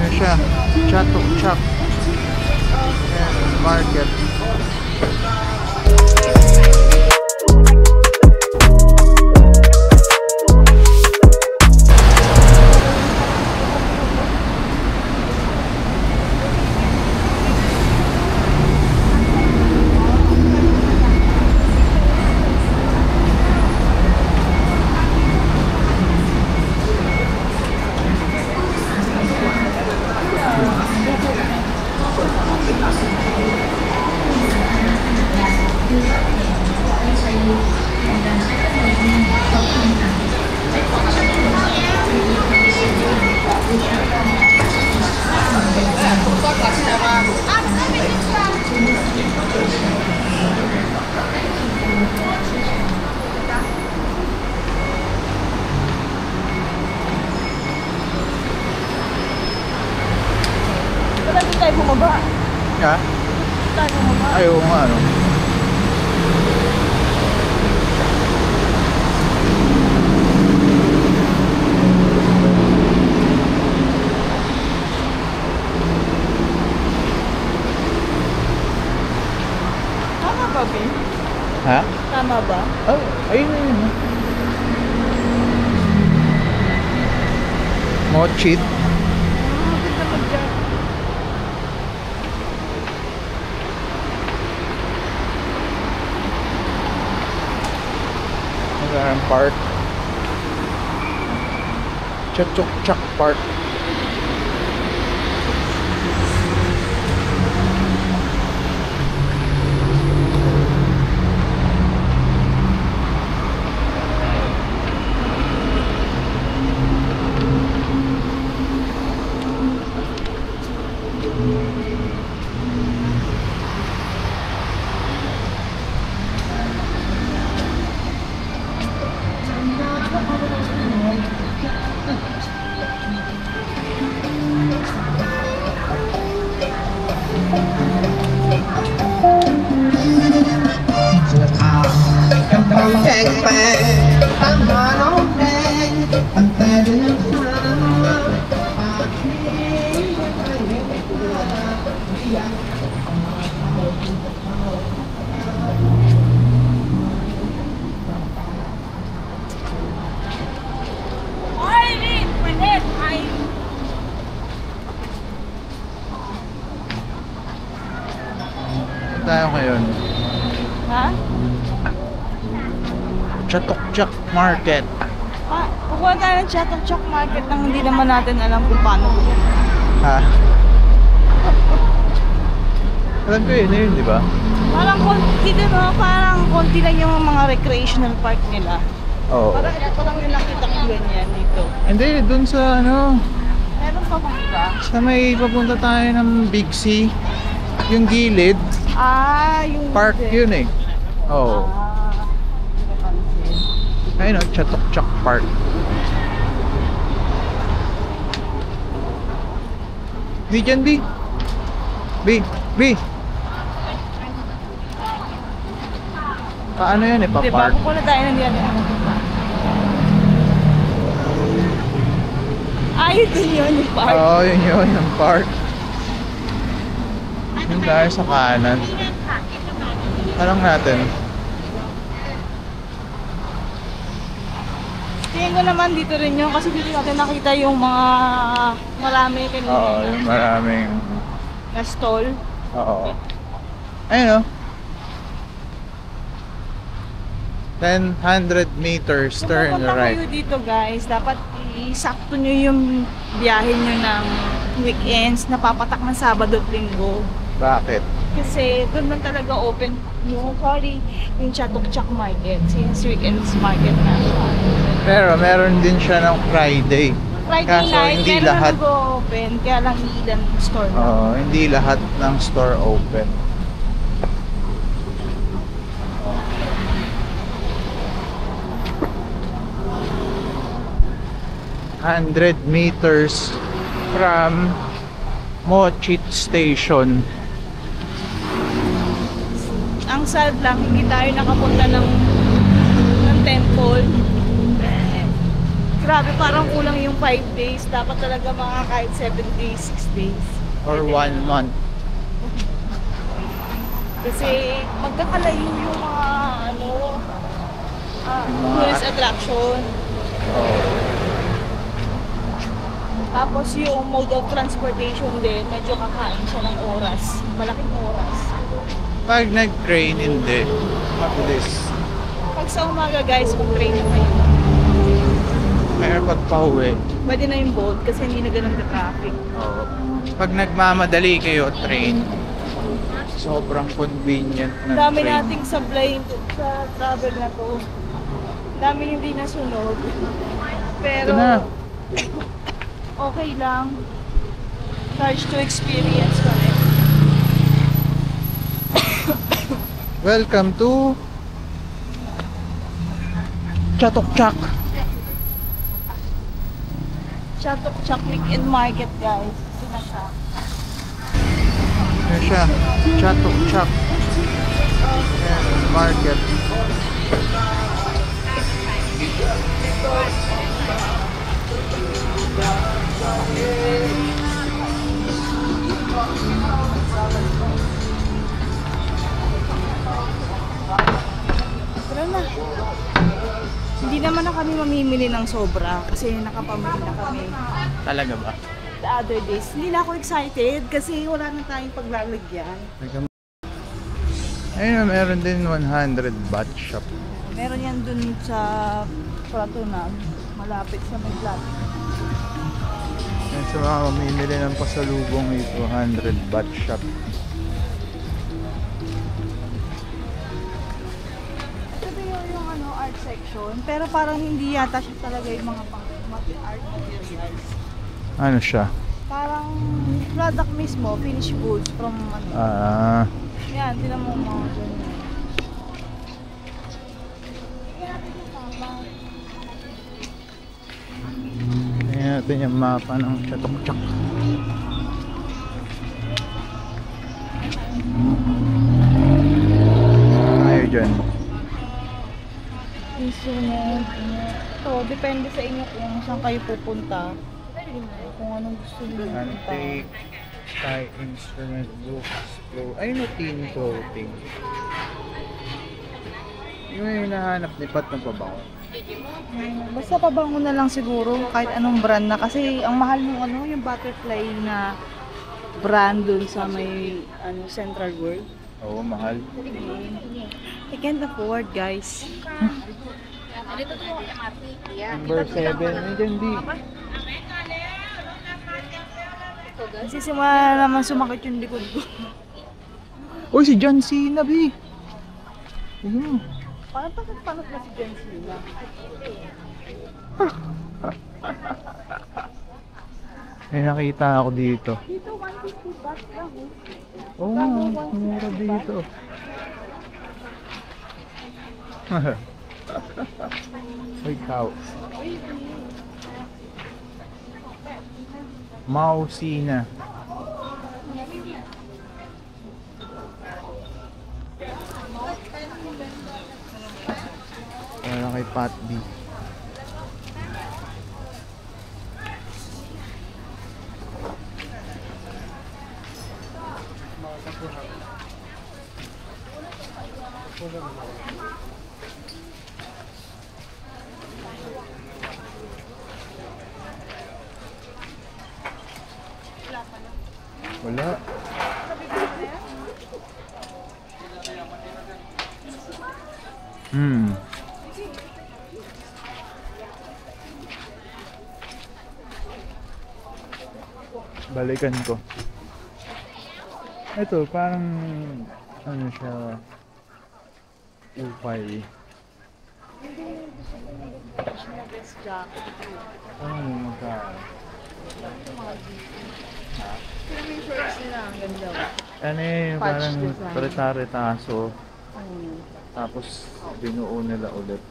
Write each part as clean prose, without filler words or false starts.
Ano siya? Chatok Chak. Ayan, market. Hindi tayo bumaba. Ha? Hindi tayo bumaba. Ayaw nga, ano? Tama ba, Ben? Ha? Tama ba? Oh, ayun na yun. Mochit. Ganda mo dyan. Magandang park. Chatok Chak Park.แดงแปลงตามหาน้องแดงตั้งแต่เดือนห้าปากนี้ไม่เห็นตัวอยาก โอ้ยนี่ประเทศไทย Saan tayo ngayon? Ha? Chatok Chak Market. Kukuha tayo ng Chatok Chak Market nang hindi naman natin alam kung paano. Ha? Alam ko yun, di ba? Parang konti din, no? Parang konti lang yung mga recreational park nila. Oo. Parang ito lang yung nakita ko ganyan dito. Hindi, dun sa ano, Meron pa bang iba? sa may papunta tayo ng Big C. Yung gilid, Yung park yun eh. Oo. Hindi napansin. Ayun o, Chatok Chak Park. Di dyan, B. B. Paano yan eh, Diba? pa-park? Pupunta tayo ng yan. Yun din yun, yung park. Oo, yun yung park. Yun tayo sa kanan. Tanong natin. Tingin ko naman dito rin yun kasi dito natin nakita yung mga marami kanina. Oo, yung maraming... Na stall. Oo. Ayun o. 100 meters, turn Kung pupunta right. kayo dito guys, dapat isakto nyo yung biyahe nyo ng weekends na papatak ng Sabado at Linggo. Bakit? Kasi doon lang talaga open yung Chatok Chak Market. Since weekends market na. Pero meron din siya ng Friday. Friday Kaso night, hindi meron lahat. na nag-open. Kaya lang ilan store na. Oo, hindi lahat ng store open. ...100 meters from Mochit Station. Ang sad lang, hindi tayo nakapunta ng temple. Grabe, parang kulang yung 5 days. Dapat talaga mga kahit 7 days, 6 days. Or 1 month. Kasi magkakalayo yung mga ano, Yung mga- tourist attraction. Oh. Tapos yung mode of transportation din, medyo kakain siya ng oras. Malaking oras. Pag nag-train, hindi. Mabilis. Pag sa umaga guys, mag-train na kayo. Kaya pag pauwi, Pwede na yung boat kasi hindi na ganun ka-traffic. oh. Pag nagmamadali kayo, train. Sobrang convenient ng Ang dami train. nating sablay sa travel na to. Ang dami hindi nasunod. Pero, Ito na. okay lang. Charge to experience pa rin. Welcome to Chatok-Chak. Chatok Chak Weekend Market guys. Ito na siya. Ano siya? Chatok-Chak Market. Tara na. Hindi naman na kami mamimili ng sobra kasi nakapamili na kami Talaga ba? the other days. Hindi na ako excited kasi wala na tayong paglalagyan. Ayun, meron din 100 baht shop. Meron yan dun sa Pratunag, malapit sa may plot. Yan sa mga mamimili ng pasalubong ito, 100 baht shop. Ito ba yung ano, art section? Pero parang hindi yata siya talaga yung mga art materials. Ano siya? Parang product mismo, finished goods from ano. Yan, tinan mo mga ganyan. Tingnan natin yung mapa ng Chatok-Chak. Ayaw dyan. Instrument. Ito, depende sa inyo kung saan kayo pupunta. Kung anong gusto niyo punta. Antique, Thai instrument, books, clothes. Ay, no, teen clothing. Yung hinahanap ni Pat ng pabango. Basta pabango na lang siguro kahit anong brand na kasi ang mahal ng ano yung butterfly na brand dun sa may ano Central World. Oo, mahal. I can't afford guys. Number 7, nandiyan di. Kasi simula naman sumakit yung likod ko. Uy, si John Cena, B. Ayun. Parang panot na si John Cena. May nakita ako dito. Dito 150 baht lang. Oo, mura dito. Uy, cow. Mao Cena. Wala kay Pat B. Wala. Balikan ko. Ito, parang ano siya, upay. Best jacket. Ano mo magkano? Pero may shorts nila, ang ganda. Ano eh, Patch parang design. reta-retaso. Tapos binuo nila ulit.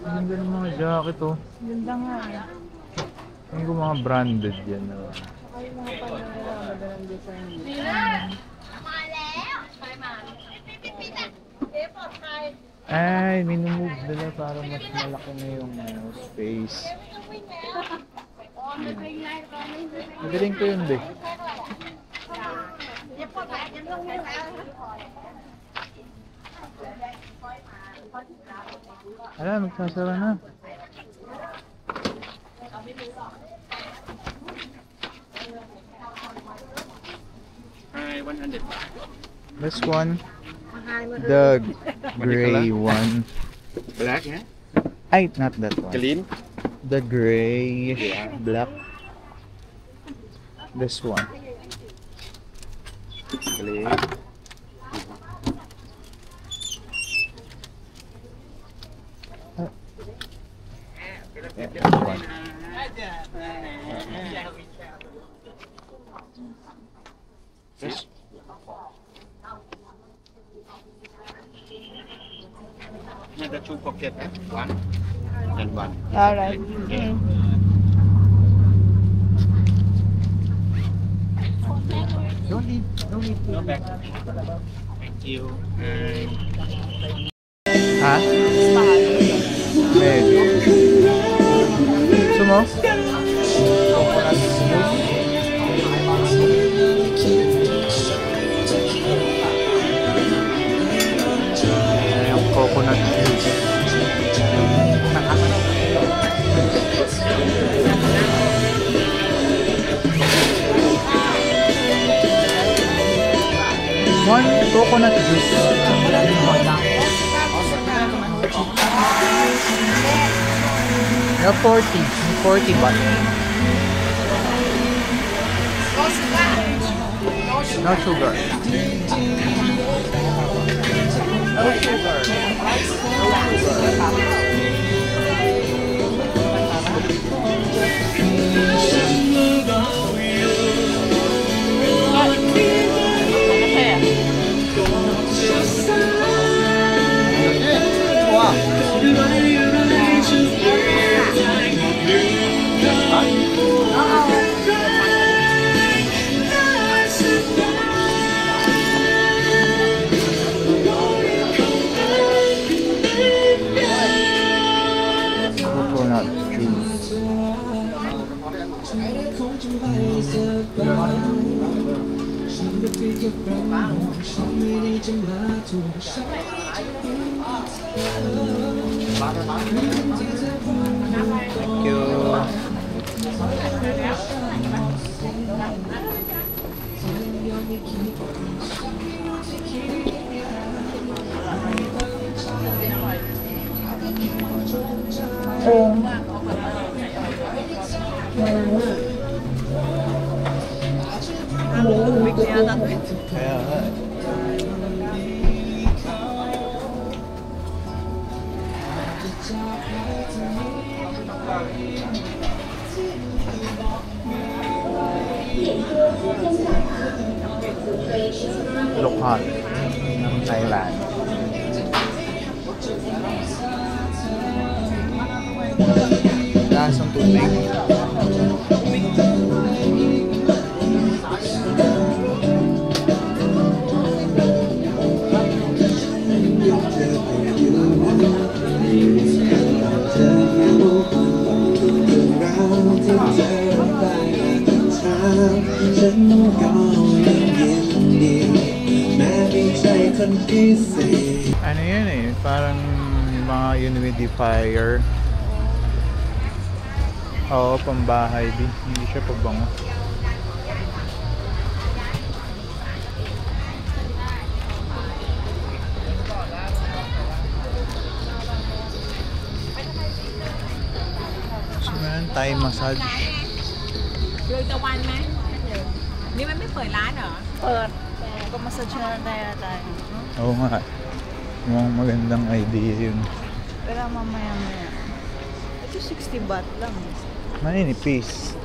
Ang ganda ng mga jacket oh. Ganda nga eh. Ang mga branded yan. Oh. Saka yung mga panahon nila, ganda ng design. Ay, minumove nila para mas malaki na yung space. Magaling ko yun, be. Ala, magsasara na. Hi, 100. This one, the gray one. Black, yeah? Ay, not that one. Clean. The grayish black. This one. Clean. Yeah, this one. This. Yeah, the two pocket. One and one. Alright. Yeah. Don't need to. No back. Thank you. Ha? Medyo. Gusto mo? Coconut juice? Ayan yung coconut juice. One coconut juice. Yeah, 40 baht. No sugar. Coconut juice. Thank you. Kaya nga. Lukhan ng Thailand. Lasang tubig. Ano yun eh, parang mga humidifier. Oo, pambahay din. Hindi siya pabango. So, meron Thai massage. เดือนตะวันไหมนี่มันไม่เปิดร้านเหรอ เปิดแต่ก็massage na tayo. Oo nga. Mukhang magandang idea yun. Pero mamaya-maya. Ito 60 baht lang. Maninipis.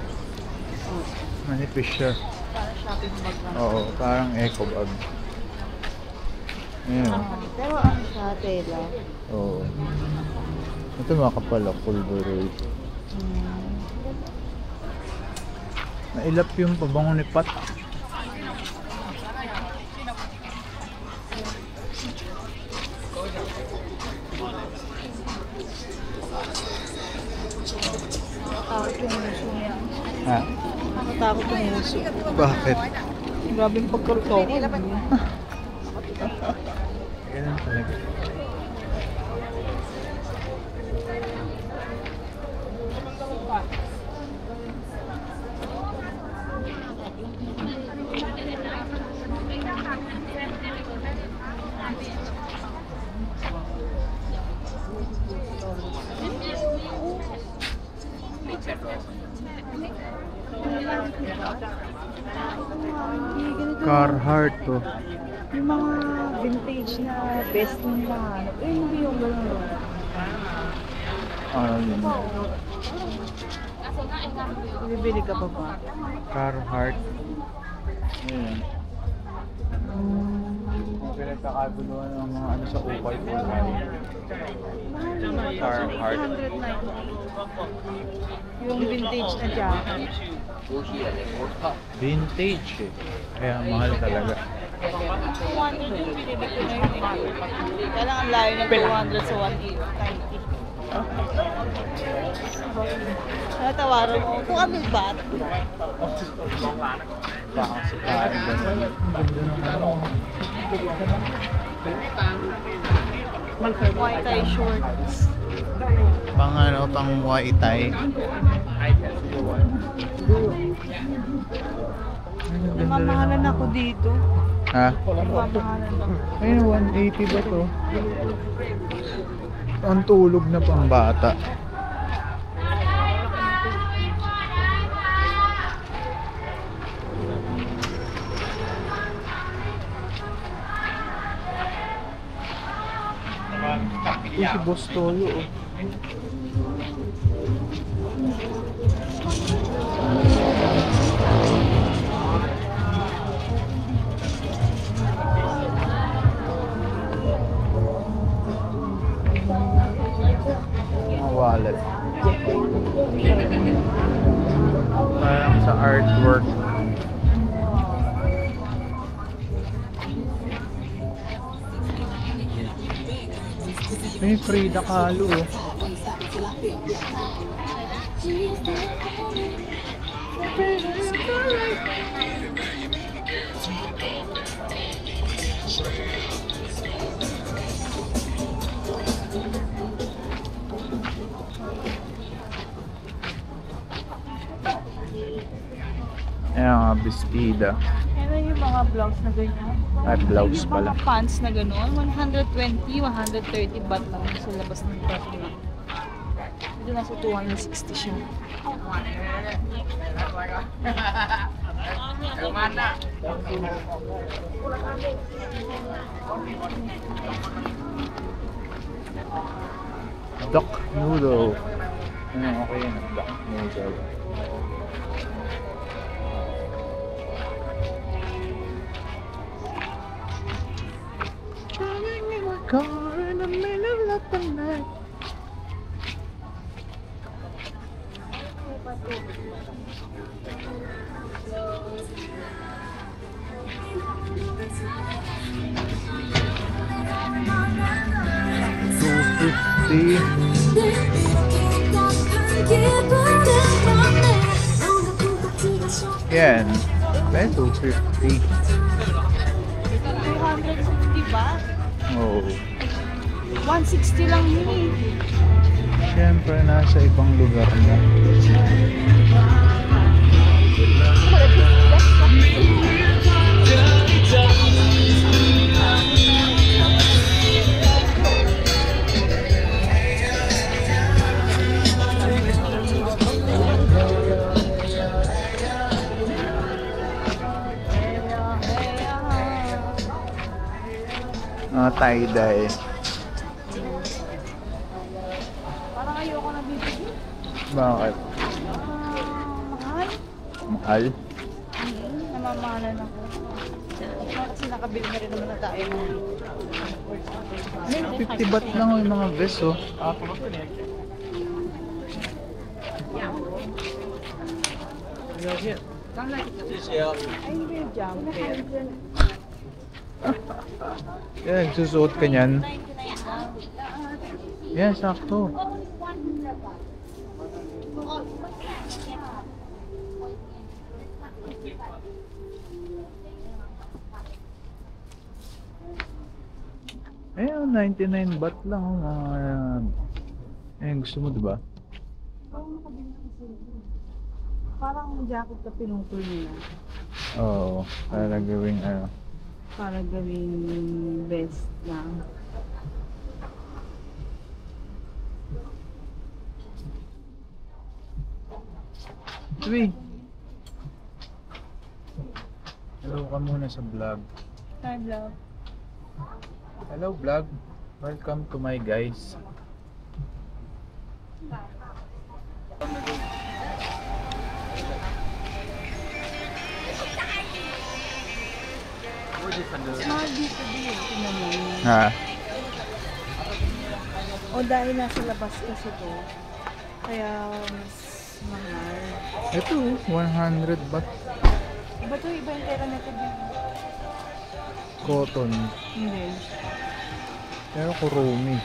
Manipis siya. Para shopping bag lang. Oo, parang eco bag. Ayan. Pero ano siya, tela. Oo. Ito makapal ako, pulveroy. Nailap yung pabango ni Pat. Ha? Nakatakot yung uso. Bakit? Grabe yung pagkaruto ko. Ganun talaga. Carhartt to. Yung mga vintage na best yung mahanap. Eh, hindi yung gano'n. Ano yun? Bibili ka pa ba? Carhartt. Ayan. Pinagkakaguluhan ng mga ano sa ukay po. Carhartt. 890. Yung vintage na jacket. Vintage eh. Kaya mahal talaga. 200 yung pinili ko na yun eh. Kaya lang ang layo ng 200 sa 190. Natawaran mo. Kung kami ba? Baka sa tayo ganun. Ang ganda ng ano. White tie shorts. Pang ano, pang Muay Thai. Namamahalan ako dito. Ha? Namamahalan ako. Ayun, 180 ba to? Ang tulog na pang bata. Ito si Boss Toyo oh. Wallet. Parang sa artwork. May Frida Kahlo oh. Ayan nga, bestida. Ano yung mga blouse na ganyan? Ay, blouse Yung pala. mga pants na gano'n, 120, 130 baht lang sa labas ng parking lot. Dito nasa 260 siya. Duck noodle. Ano, okay yun. Duck noodle. Driving in my car in the middle of the night. Yan. May 250. 250 ba? Oh. 160 lang yun eh. Siyempre, nasa ibang lugar na. Tie-dye. Parang ayoko na bibili. Bakit? Mahal. Mahal? Namamahalan ako. Kasi nakabili na rin naman na tayo. 50 baht lang yung mga vest oh. Ay, hindi yung jumper. Yan, susuot ka niyan. 99 lang. Yan, sakto. Ayun, 99 baht lang. Ayun, gusto mo diba? Parang jacket na pinutol nila. Oo, para gawing ano. Para gawing vest lang. Uy! Hello ka muna sa vlog. Hi, vlog. Hello vlog. Welcome to my guys. Mahal dito din. Tingnan mo. Ha? O dahil nasa labas kasi to. Kaya mas mahal. Ito, 100 baht. Iba to, iba yung tela nito din. Cotton. Hindi. Pero kurumi.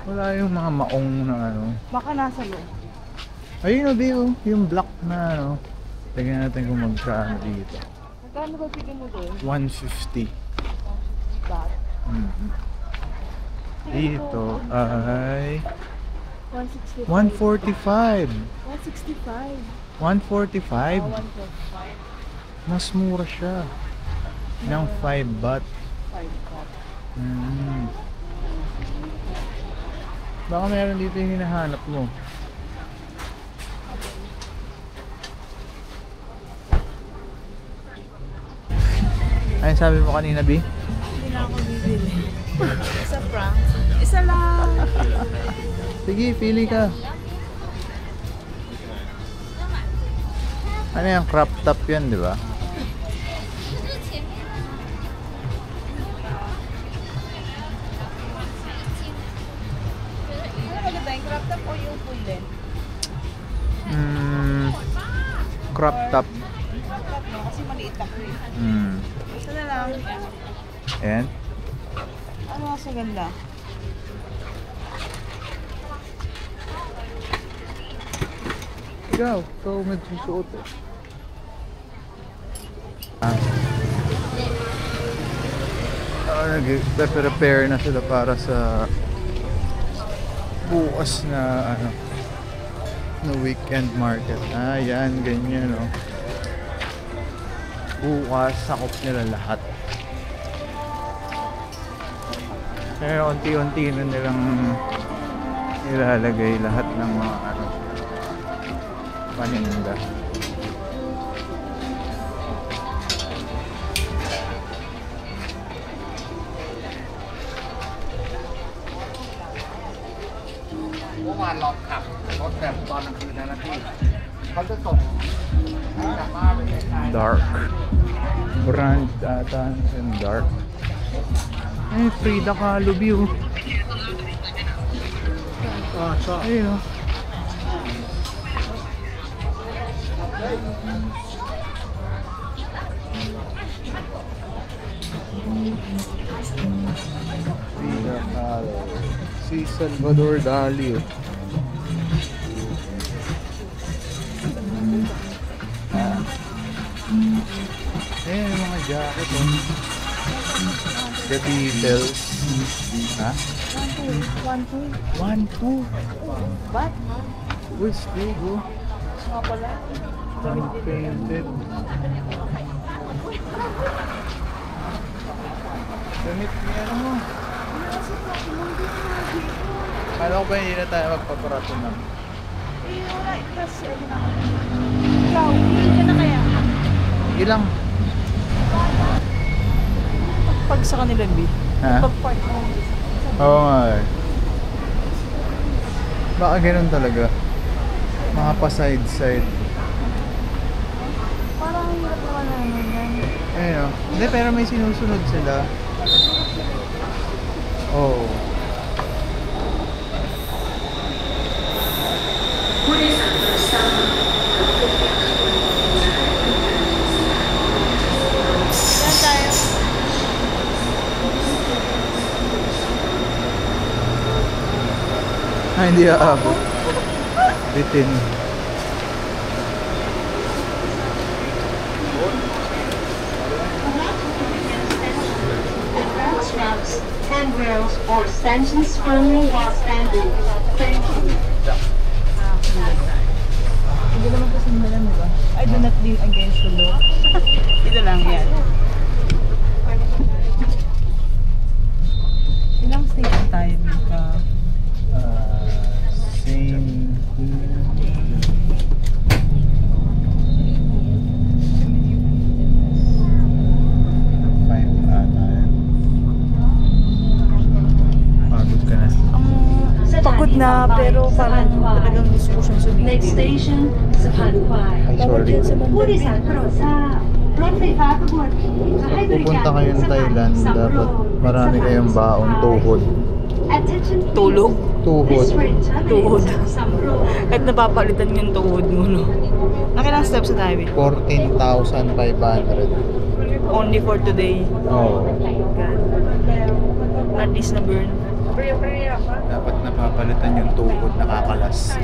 Wala yung mga maong na ano. Baka nasa loob. Ayun o, Dio. Yung black na ano. Tingnan natin kung magkano dito. Magkano ba bigyan mo doon? 150. Baht. Mhm. Dito ay 165. 145. 165. 145. 145. Mas mura siya. Ng 5 baht. 5 baht. Hmm. Baka meron dito yung hinahanap mo. Ayun sabi mo kanina, B? Hindi na ako bibili. Isa prank. Isa lang. Sige, pili ka. Ano yung crop top yan, di ba? Ano maganda yung crop top o yung full length? Crop top. Crop top no? Kasi maliit ako eh. Isa na lang. Ayan. Ano mas maganda? Ikaw, ikaw magsusuot eh. Nag-prepare na sila para sa bukas na ano na weekend market. Yan, ganyan oh. Bukas sakop nila lahat. Kaya unti-unti na nilang ilalagay lahat ng mga ano paninda.เมื่อวานลองขับรถแบบตอนกลางคืนนะพี่เขาจะส่งกลับบ้านเป็นไง Dark. Brand ata and dark. Eh, Frida Kahlo view. Ayun oh. Frida Kahlo. Si Salvador Dali oh. Ayan yung mga jacket oh. The Beatles. Ha? 1, 2. 1, 2. Baht? Uy, stig oh. Nga pala. Unpainted. Damit niya ano mo. Kala ko ba hindi na tayo magpaparato na? Eh, wala. Kasi ano na. Ikaw, hindi ka na kaya? Ilang? Pag sa kanila, B. Ha? Pag-park mo. Oo nga eh. Baka ganun talaga. Mga pa-side-side. Parang hirap naman naman yan. Ayun o. Hindi, pero may sinusunod sila. Oo. Oh. Saan tayo? hindi aabot. Bitin. Straps, handrails, or stanchions firmly while standing. Thank you. Hindi naman kasi malam, di ba? I do not lean against the law. Ito lang yan. Ilang station tayo dito? Same. 5 ata. Pagod ka na. Pagod na, pero parang talagang gusto ko siyang sulitin. Next station, Sa'Pan Huai. Ay, sorry. ผู้โดยสารโปรดทราบรถไฟฟ้าขบวนนี้จะให้บริการ Pupunta kayo ng สถานี Thailand, สำโรง dapat marami kayong baon tuhod. Attention please. Tulog? Tuhod. This train terminates Tuhod. Samrong. Kahit napapalitan yung tuhod mo, no? Nakilang steps sa tayo? 14,500. Only for today. Oo. At least na burn. Dapat napapalitan yung tuhod, nakakalas.